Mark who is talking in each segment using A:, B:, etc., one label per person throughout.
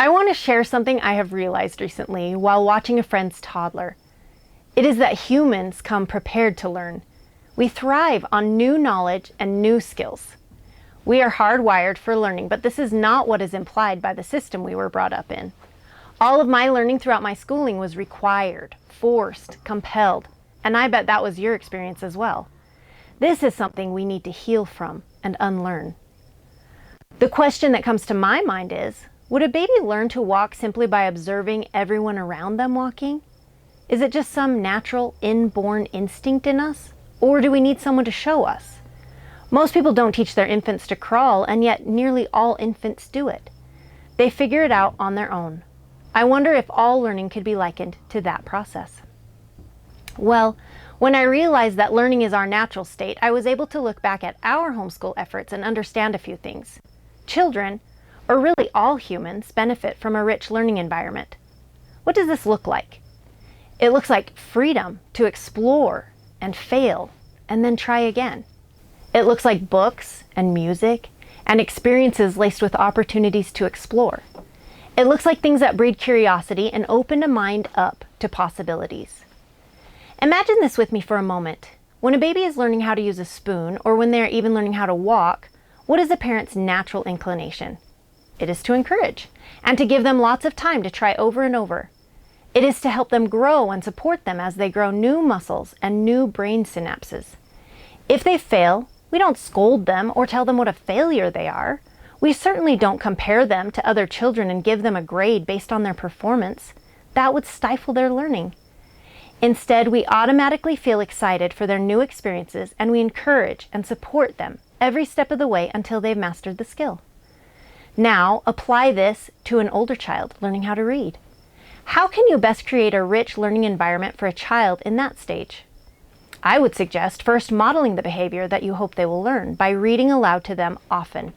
A: I want to share something I have realized recently while watching a friend's toddler. It is that humans come prepared to learn. We thrive on new knowledge and new skills. We are hardwired for learning, but this is not what is implied by the system we were brought up in. All of my learning throughout my schooling was required, forced, compelled, and I bet that was your experience as well. This is something we need to heal from and unlearn. The question that comes to my mind is, would a baby learn to walk simply by observing everyone around them walking? Is it just some natural, inborn instinct in us? Or do we need someone to show us? Most people don't teach their infants to crawl, and yet nearly all infants do it. They figure it out on their own. I wonder if all learning could be likened to that process. Well, when I realized that learning is our natural state, I was able to look back at our homeschool efforts and understand a few things. Children, or really all humans, benefit from a rich learning environment. What does this look like? It looks like freedom to explore and fail and then try again. It looks like books and music and experiences laced with opportunities to explore. It looks like things that breed curiosity and open a mind up to possibilities. Imagine this with me for a moment. When a baby is learning how to use a spoon, or when they are even learning how to walk, what is a parent's natural inclination? It is to encourage and to give them lots of time to try over and over. It is to help them grow and support them as they grow new muscles and new brain synapses. If they fail, we don't scold them or tell them what a failure they are. We certainly don't compare them to other children and give them a grade based on their performance. That would stifle their learning. Instead, we automatically feel excited for their new experiences, and we encourage and support them every step of the way until they've mastered the skill. Now, apply this to an older child learning how to read. How can you best create a rich learning environment for a child in that stage? I would suggest first modeling the behavior that you hope they will learn by reading aloud to them often.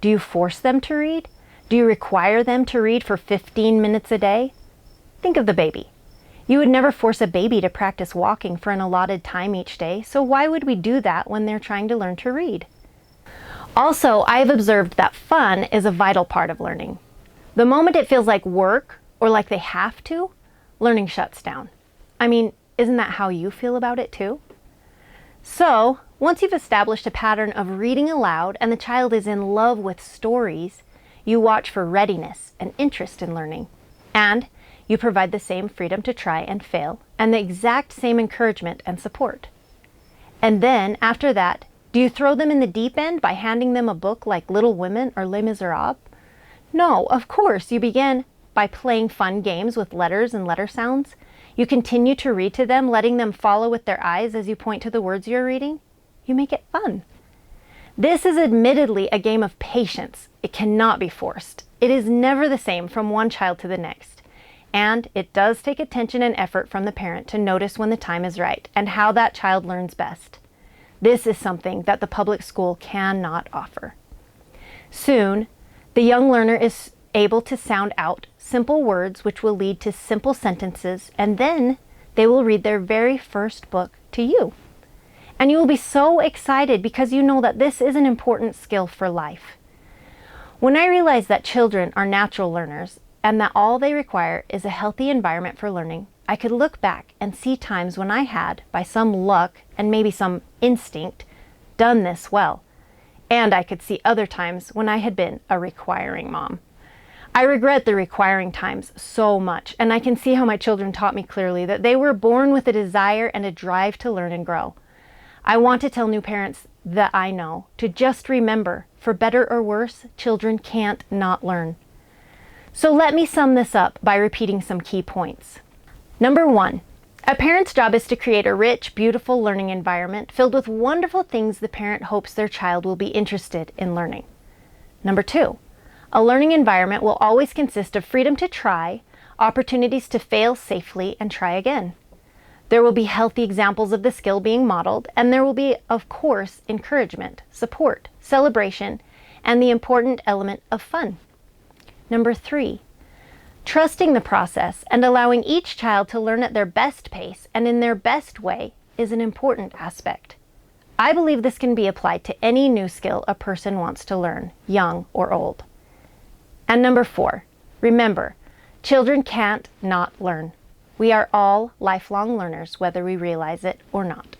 A: Do you force them to read? Do you require them to read for 15 minutes a day? Think of the baby. You would never force a baby to practice walking for an allotted time each day, so why would we do that when they're trying to learn to read? Also, I have observed that fun is a vital part of learning. The moment it feels like work or like they have to, learning shuts down. I mean, isn't that how you feel about it too? So, once you've established a pattern of reading aloud and the child is in love with stories, you watch for readiness and interest in learning. And you provide the same freedom to try and fail and the exact same encouragement and support. And then, after that, do you throw them in the deep end by handing them a book like Little Women or Les Miserables? No, of course, you begin by playing fun games with letters and letter sounds. You continue to read to them, letting them follow with their eyes as you point to the words you're reading. You make it fun. This is admittedly a game of patience. It cannot be forced. It is never the same from one child to the next. And it does take attention and effort from the parent to notice when the time is right and how that child learns best. This is something that the public school cannot offer. Soon, the young learner is able to sound out simple words which will lead to simple sentences, and then they will read their very first book to you. And you will be so excited because you know that this is an important skill for life. When I realized that children are natural learners and that all they require is a healthy environment for learning, I could look back and see times when I had, by some luck and maybe some instinct, done this well. And I could see other times when I had been a requiring mom. I regret the requiring times so much, and I can see how my children taught me clearly that they were born with a desire and a drive to learn and grow. I want to tell new parents that I know to just remember, for better or worse, children can't not learn. So let me sum this up by repeating some key points. Number 1, a parent's job is to create a rich, beautiful learning environment filled with wonderful things the parent hopes their child will be interested in learning. Number 2, a learning environment will always consist of freedom to try, opportunities to fail safely and try again. There will be healthy examples of the skill being modeled, and there will be, of course, encouragement, support, celebration, and the important element of fun. Number 3, trusting the process and allowing each child to learn at their best pace and in their best way is an important aspect. I believe this can be applied to any new skill a person wants to learn, young or old. And number 4, Remember, children can't not learn. We are all lifelong learners, whether we realize it or not.